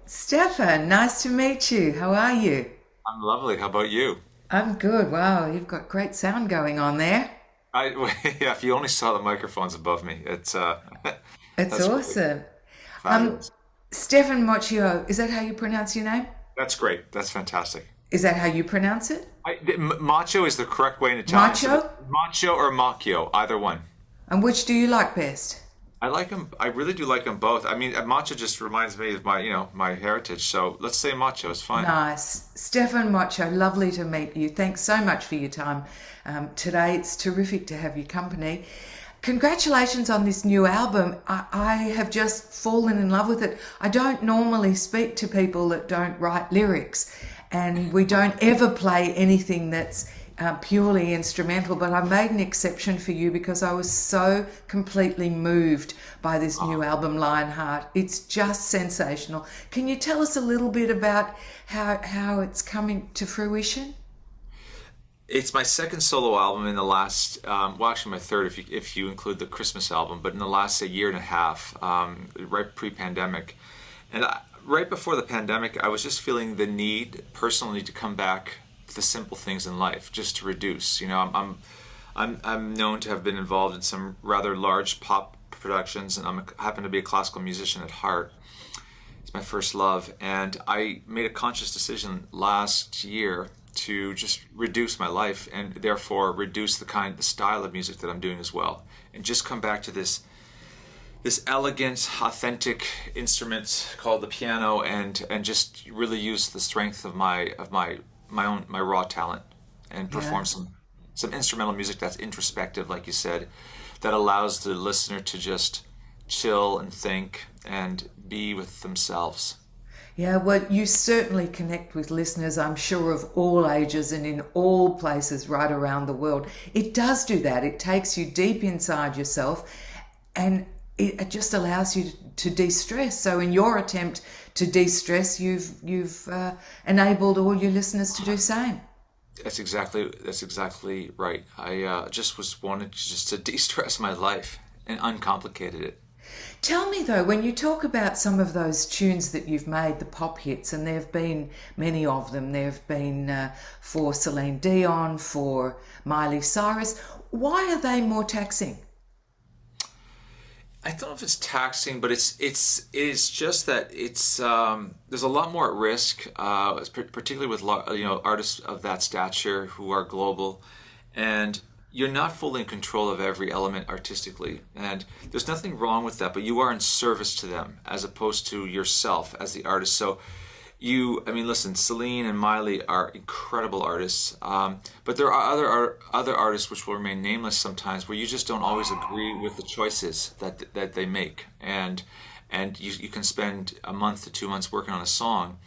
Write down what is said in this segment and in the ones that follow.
Stefan, nice to meet you. How are you? I'm lovely. How about you? I'm good. Wow, you've got great sound going on there. I yeah, if you only saw the microphones above me, it's It's that's great. awesome. Um, Fabulous. Stefan Moccio, is that how you pronounce your name? That's great. That's fantastic. Is that how you pronounce it? Macho is the correct way in Italian. So Macho? macho or macchio, either one. And which do you like best? I like them. I really do like them both. I mean, macho just reminds me of my heritage. So let's say macho. It's fine. Nice. Stefan Moccio, lovely to meet you. Thanks so much for your time today. It's terrific to have your company. Congratulations on this new album. I have just fallen in love with it. I don't normally speak to people that don't write lyrics, and we don't ever play anything that's purely instrumental, but I made an exception for you because I was so completely moved by this new album, Lionheart. It's just sensational. Can you tell us a little bit about how it's coming to fruition? It's my second solo album in the last, well, actually my third if you include the Christmas album, but in the last a year and a half, right pre-pandemic, and right before the pandemic, I was just feeling the need personally to come back to the simple things in life, just to reduce. I'm known to have been involved in some rather large pop productions, and I happen to be a classical musician at heart. It's my first love, and I made a conscious decision last year to just reduce my life and therefore reduce the style of music that I'm doing as well, and just come back to this elegant, authentic instrument called the piano, and just really use the strength of my raw talent and Yeah. perform some instrumental music that's introspective, like you said, that allows the listener to just chill and think and be with themselves. Yeah, well, you certainly connect with listeners, I'm sure, of all ages and in all places right around the world. It does do that. It takes you deep inside yourself, and it just allows you to de-stress. So in your attempt to de-stress, you've enabled all your listeners to do same. That's exactly right. I just was wanted just to de-stress my life and uncomplicated it. Tell me though, when you talk about some of those tunes that you've made, the pop hits, and there have been many of them, there have been for Celine Dion, for Miley Cyrus, why are they more taxing? I don't know if it's taxing, but it's just that it's there's a lot more at risk, particularly with artists of that stature who are global, and you're not fully in control of every element artistically, and there's nothing wrong with that. But you are in service to them as opposed to yourself as the artist. So I mean, listen, Celine and Miley are incredible artists, but there are other artists which will remain nameless sometimes, where you just don't always agree with the choices that they make, and you can spend a month to 2 months working on a song,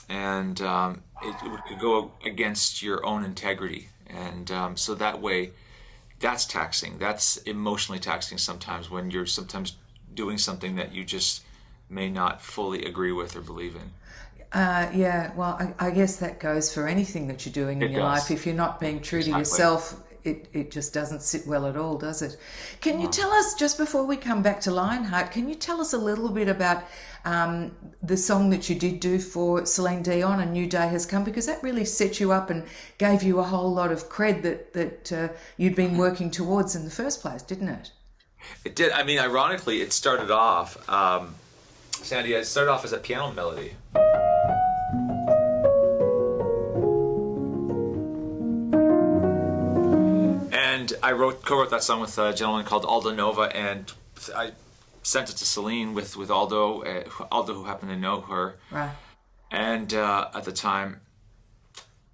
and it could go against your own integrity, and so that way, that's taxing. That's emotionally taxing sometimes when you're sometimes doing something that you just may not fully agree with or believe in. Yeah, well, I guess that goes for anything that you're doing in It your life. does. If you're not being true to Exactly. yourself, it just doesn't sit well at all, does it? Can you No. tell us, just before we come back to Lionheart, can you tell us a little bit about the song that you did do for Celine Dion, A New Day Has Come? Because that really set you up and gave you a whole lot of cred that you'd been working towards in the first place, didn't it? It did. I mean, ironically, it started off, Sandy, it started off as a piano melody. And I co-wrote that song with a gentleman called Aldo Nova, and I sent it to Celine with Aldo, Aldo who happened to know her, Right. and at the time,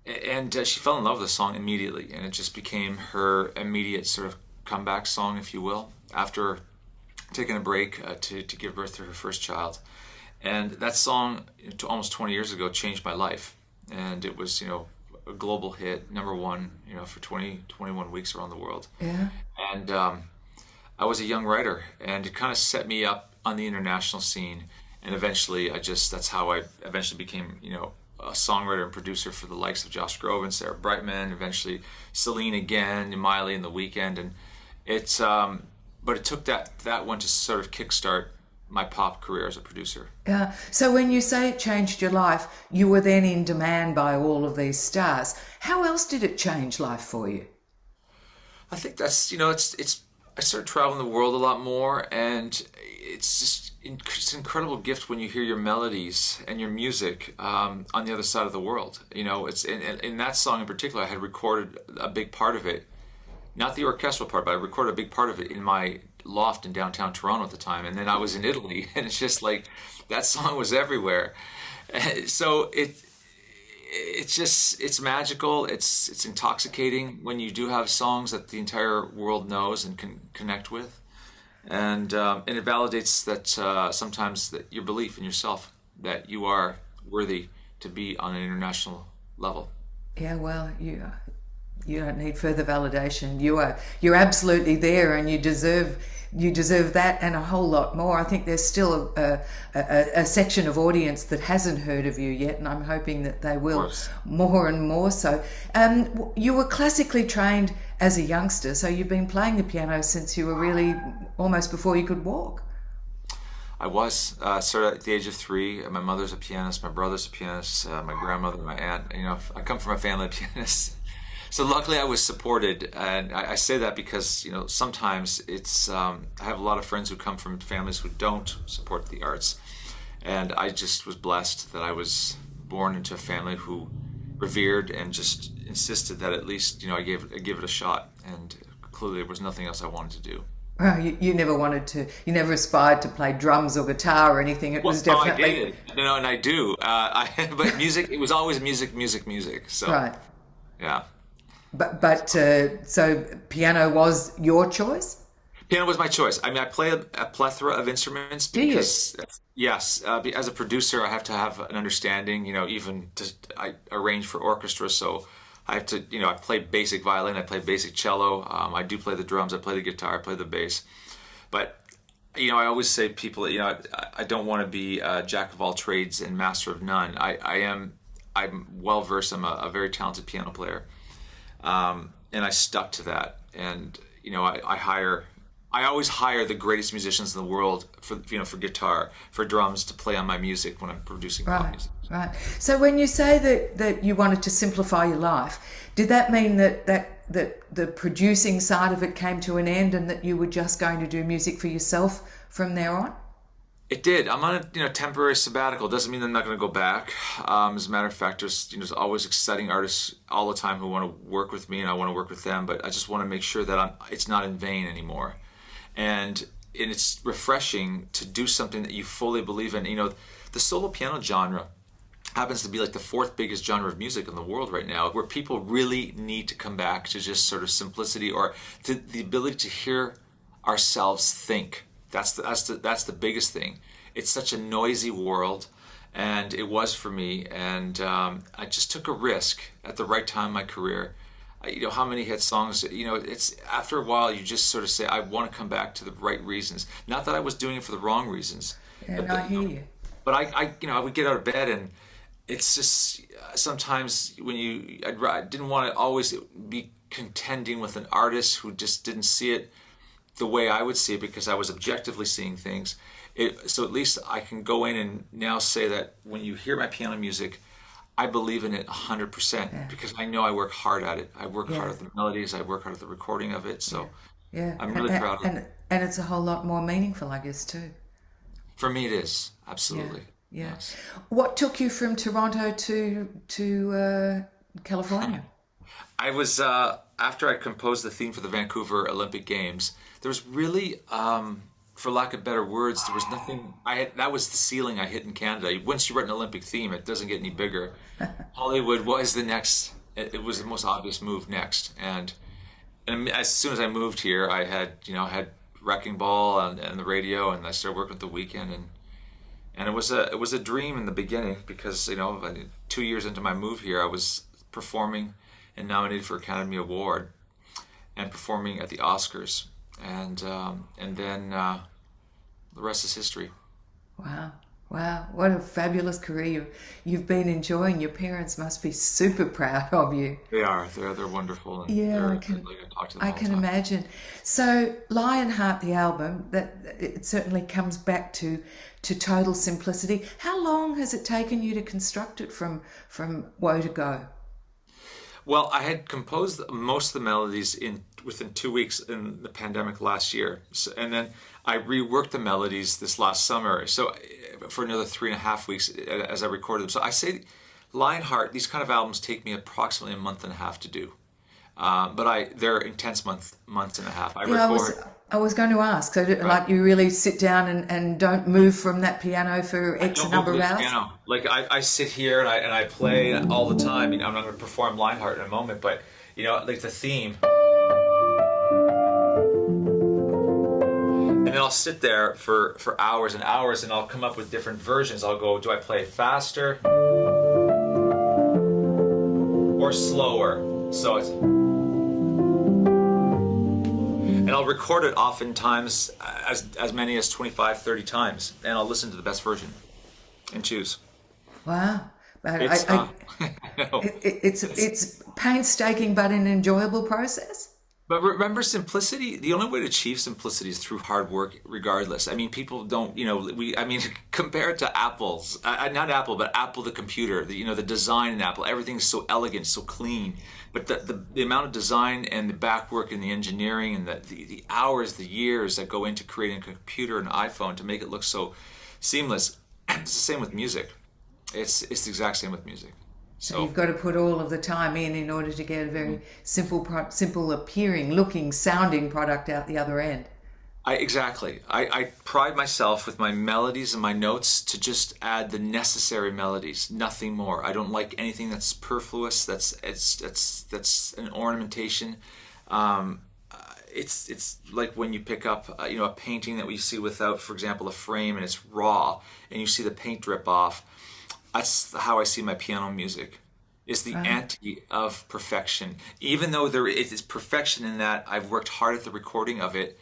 and she fell in love with the song immediately, and it just became her immediate sort of comeback song, if you will, after taking a break to give birth to her first child. And that song, almost 20 years ago, changed my life. And it was, a global hit, number one, for 21 weeks around the world. Yeah. And I was a young writer, and it kind of set me up on the international scene. And eventually, that's how I eventually became, a songwriter and producer for the likes of Josh Groban and Sarah Brightman, eventually Celine again, and Miley and The Weeknd. And it's, but it took that one to sort of kickstart my pop career as a producer. So when you say it changed your life, you were then in demand by all of these stars. How else did it change life for you? I think that's, it's I started traveling the world a lot more, and it's an incredible gift when you hear your melodies and your music on the other side of the world. It's in that song in particular, I had recorded a big part of it, not the orchestral part, but I recorded a big part of it in my loft in downtown Toronto at the time, and then I was in Italy, and it's just like that song was everywhere. So it's magical. It's intoxicating when you do have songs that the entire world knows and can connect with, and it validates that sometimes that your belief in yourself, that you are worthy to be on an international level. Yeah, well, you don't need further validation. You're absolutely there, and you deserve that and a whole lot more. I think there's still a section of audience that hasn't heard of you yet, and I'm hoping that they will more and more so. You were classically trained as a youngster, so you've been playing the piano since you were really almost before you could walk. I was started at the age of 3. My mother's a pianist, my brother's a pianist, my grandmother, my aunt. I come from a family of pianists. So luckily I was supported, and I say that because sometimes it's I have a lot of friends who come from families who don't support the arts, and I just was blessed that I was born into a family who revered and just insisted that at least I give it a shot, and clearly there was nothing else I wanted to do. Well, you never wanted to, you never aspired to play drums or guitar or anything. It was Well, I definitely did, and I do. But music, it was always music, music, music. So right. yeah. But so piano was your choice? Piano was my choice. I mean, I play a plethora of instruments Do you? because, yes, as a producer, I have to have an understanding. I arrange for orchestra, so I have to. I play basic violin, I play basic cello. I do play the drums, I play the guitar, I play the bass. But I always say to people that I don't want to be a jack of all trades and master of none. I'm well versed. I'm a very talented piano player. And I stuck to that. And I always hire the greatest musicians in the world for guitar, for drums to play on my music when I'm producing pop Right, music. right. So when you say that you wanted to simplify your life, did that mean that the producing side of it came to an end and that you were just going to do music for yourself from there on? It did. I'm on a temporary sabbatical. Doesn't mean I'm not going to go back. As a matter of fact, there's always exciting artists all the time who want to work with me, and I want to work with them. But I just want to make sure that it's not in vain anymore, and it's refreshing to do something that you fully believe in. The solo piano genre happens to be like the 4th biggest genre of music in the world right now, where people really need to come back to just sort of simplicity, or to the ability to hear ourselves think. That's the biggest thing. It's such a noisy world, and it was for me. And I just took a risk at the right time in my career. How many hit songs? It's after a while you just sort of say, I want to come back to the right reasons. Not that I was doing it for the wrong reasons. And I hear you. But I would get out of bed, and it's just sometimes when I didn't want to always be contending with an artist who just didn't see it the way I would see it, because I was objectively seeing things. So at least I can go in and now say that when you hear my piano music, I believe in it 100%, Yeah. because I know I work hard at it. I work hard Yeah. at the melodies. I work hard at the recording of it. So Yeah. I'm And, really proud of it. and it's a whole lot more meaningful, I guess, too. For me, it is. Yeah. Absolutely. Yeah. Yes. What took you from Toronto to California? I was after I composed the theme for the Vancouver Olympic Games. There was really, for lack of better words, there was nothing. That was the ceiling I hit in Canada. Once you write an Olympic theme, it doesn't get any bigger. Hollywood was the next. It was the most obvious move next, and as soon as I moved here, I had Wrecking Ball and the radio, and I started working with The Weeknd, and it was a dream in the beginning, because 2 years into my move here, I was performing and nominated for Academy Award and performing at the Oscars, and then the rest is history. Wow. Wow, what a fabulous career you've been enjoying. Your parents must be super proud of you. They are. They're wonderful, and Yeah, they're like I talk to them I all the can time. imagine. So, Lionheart, the album, that it certainly comes back to total simplicity. How long has it taken you to construct it from woe to go? Well, I had composed most of the melodies in within 2 weeks in the pandemic last year, so, and then I reworked the melodies this last summer. So for another 3.5 weeks as I recorded them. So I say, Lionheart, these kind of albums take me approximately a month and a half to do. But they're intense months and a half. I Yeah, record. I was going to ask. So, Right. like, you really sit down and don't move from that piano for I X don't move number from of the hours? piano. Like I sit here and I play all the time. You know, I'm not going to perform Lionheart in a moment, but like the theme. And then I'll sit there for hours and hours, and I'll come up with different versions. I'll go, do I play faster or slower? So it's, and I'll record it oftentimes as many as 25, 30 times, and I'll listen to the best version and choose. Wow. But It's I know. it's painstaking but an enjoyable process. But remember, simplicity, the only way to achieve simplicity is through hard work, regardless. I mean, people don't, I mean, compare it to Apple's, not Apple, but Apple, the computer, the design in Apple, everything's so elegant, so clean. But the amount of design and the back work and the engineering and the hours, the years that go into creating a computer and iPhone to make it look so seamless, it's the same with music. It's the exact same with music. So you've So. got to put all of the time in order to get a very simple appearing, looking, sounding product out the other end. Exactly. I pride myself with my melodies and my notes to just add the necessary melodies, nothing more. I don't like anything that's superfluous. That's an ornamentation. Um, it's like when you pick up a painting that we see without, for example, a frame, and it's raw, and you see the paint drip off. That's how I see my piano music. Is the Right. anti of perfection. Even though there is perfection in that I've worked hard at the recording of it,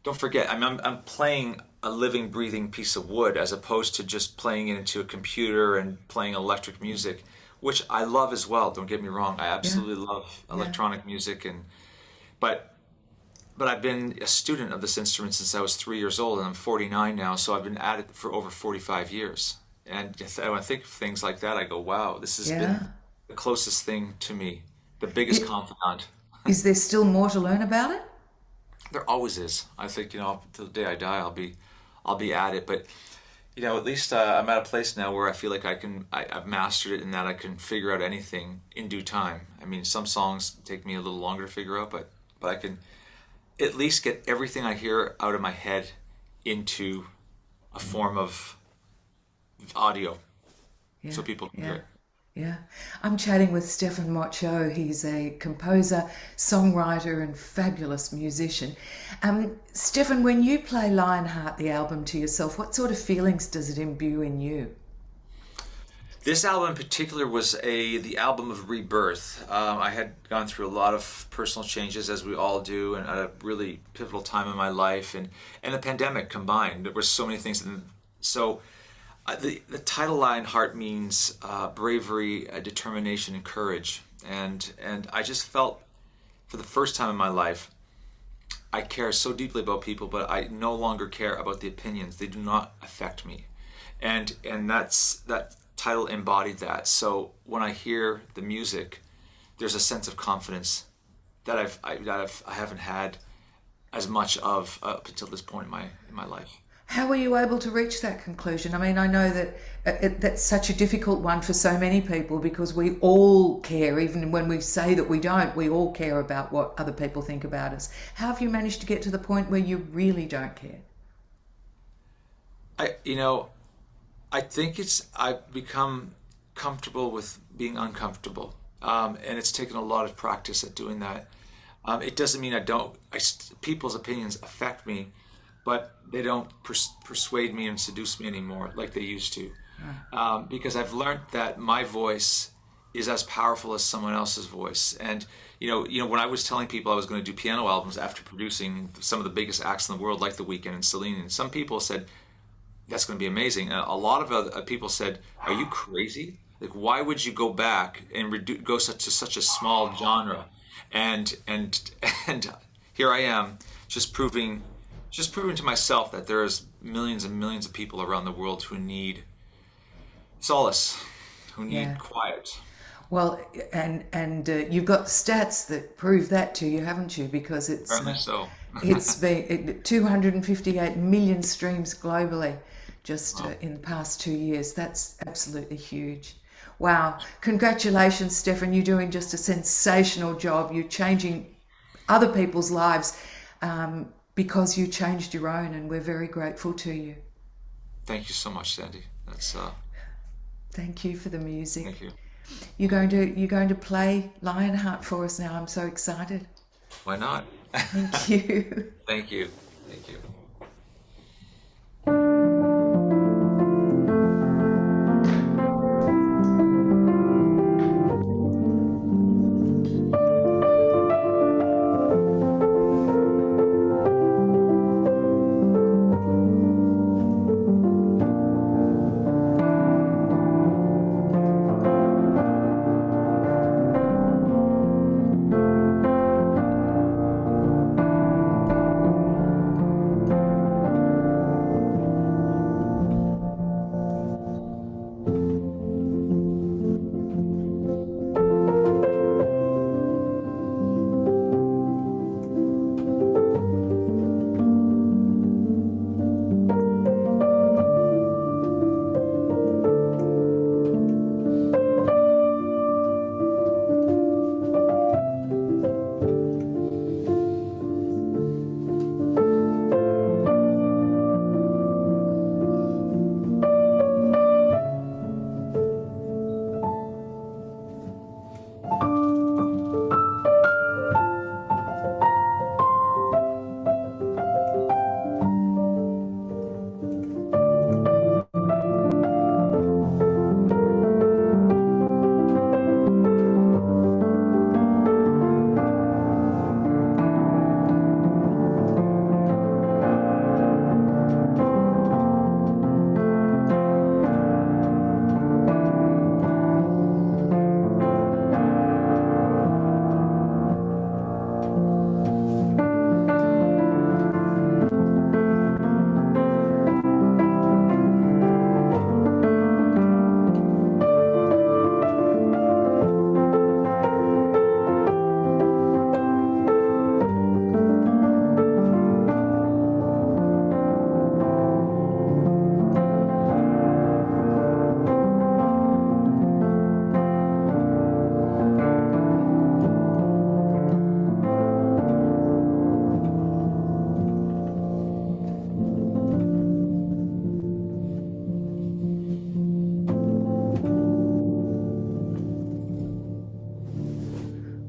don't forget, I'm playing a living, breathing piece of wood as opposed to just playing it into a computer and playing electric music, which I love as well. Don't get me wrong, I Yeah. absolutely love Yeah. electronic music, but but I've been a student of this instrument since I was 3 years old, and I'm 49 now, so I've been at it for over 45 years. And when I think of things like that, I go, wow, this has been Yeah. the closest thing to me, the biggest It, confidant. is there still more to learn about it? There always is. I think, till the day I die, I'll be at it. But at least I'm at a place now where I feel like I've mastered it, and that I can figure out anything in due time. I mean, some songs take me a little longer to figure out, but I can at least get everything I hear out of my head into a form of audio, Yeah. so people can hear Yeah. it. Yeah. I'm chatting with Stephan Moccio. He's a composer, songwriter, and fabulous musician. Stephan, when you play Lionheart, the album, to yourself, what sort of feelings does it imbue in you? This album in particular was the album of rebirth. I had gone through a lot of personal changes, as we all do, and at a really pivotal time in my life, and the pandemic combined. There were so many things, and so the title line "Heart" means bravery, determination, and courage, and I just felt for the first time in my life I care so deeply about people, but I no longer care about the opinions. They do not affect me, and that title embodied that. So when I hear the music, there's a sense of confidence that I haven't had as much of up until this point in my life. How were you able to reach that conclusion? I mean, I know that that's such a difficult one for so many people because we all care, even when we say that we don't, we all care about what other people think about us. How have you managed to get to the point where you really don't care? I think I've become comfortable with being uncomfortable, and it's taken a lot of practice at doing that. It doesn't mean I don't. People's opinions affect me, but they don't persuade me and seduce me anymore like they used to, because I've learned that my voice is as powerful as someone else's voice. And when I was telling people I was going to do piano albums after producing some of the biggest acts in the world, like The Weeknd and Celine, and some people said, that's going to be amazing. A lot of other people said, "Are you crazy? Like, why would you go back and go to such a small genre?" And and here I am, just proving to myself that there's millions and millions of people around the world who need solace, who Yeah. need quiet. Well, and you've got the stats that prove that to you, haven't you? Because Apparently so. it's been 258 million streams globally just Wow. in the past 2 years. That's absolutely huge. Wow! Congratulations, Stephan. You're doing just a sensational job. You're changing other people's lives because you changed your own, and we're very grateful to you. Thank you so much, Sandy. That's Thank you for the thank music. you. You're going to play Lionheart for us now. I'm so excited. Why not? Thank you. Thank you. Thank you.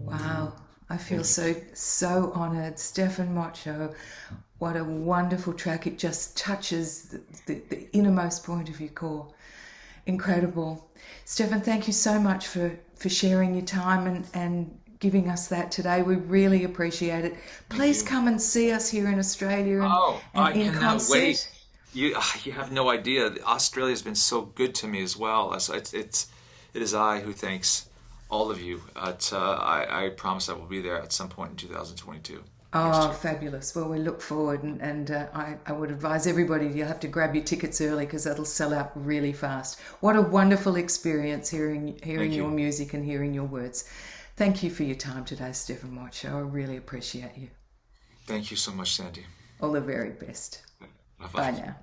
Wow, I feel Thank you. so honoured. Stephan Moccio, what a wonderful track. It just touches the innermost point of your core. Incredible. Stephan, thank you so much for sharing your time and giving us that today. We really appreciate it. Thank Please you. come and see us here in Australia Oh, and I in cannot wait. concert. You have no idea. Australia's been so good to me as well. So it is I who thanks all of you. I promise I will be there at some point in 2022 next Oh, year. fabulous. Well, we look forward, and I would advise everybody you have to grab your tickets early because that'll sell out really fast. What a wonderful experience hearing Thank your you. music and hearing your words. Thank you for your time today, Stephan Moccio. I really appreciate you. Thank you so much, Sandy. All the very best. Bye Bye bye. now.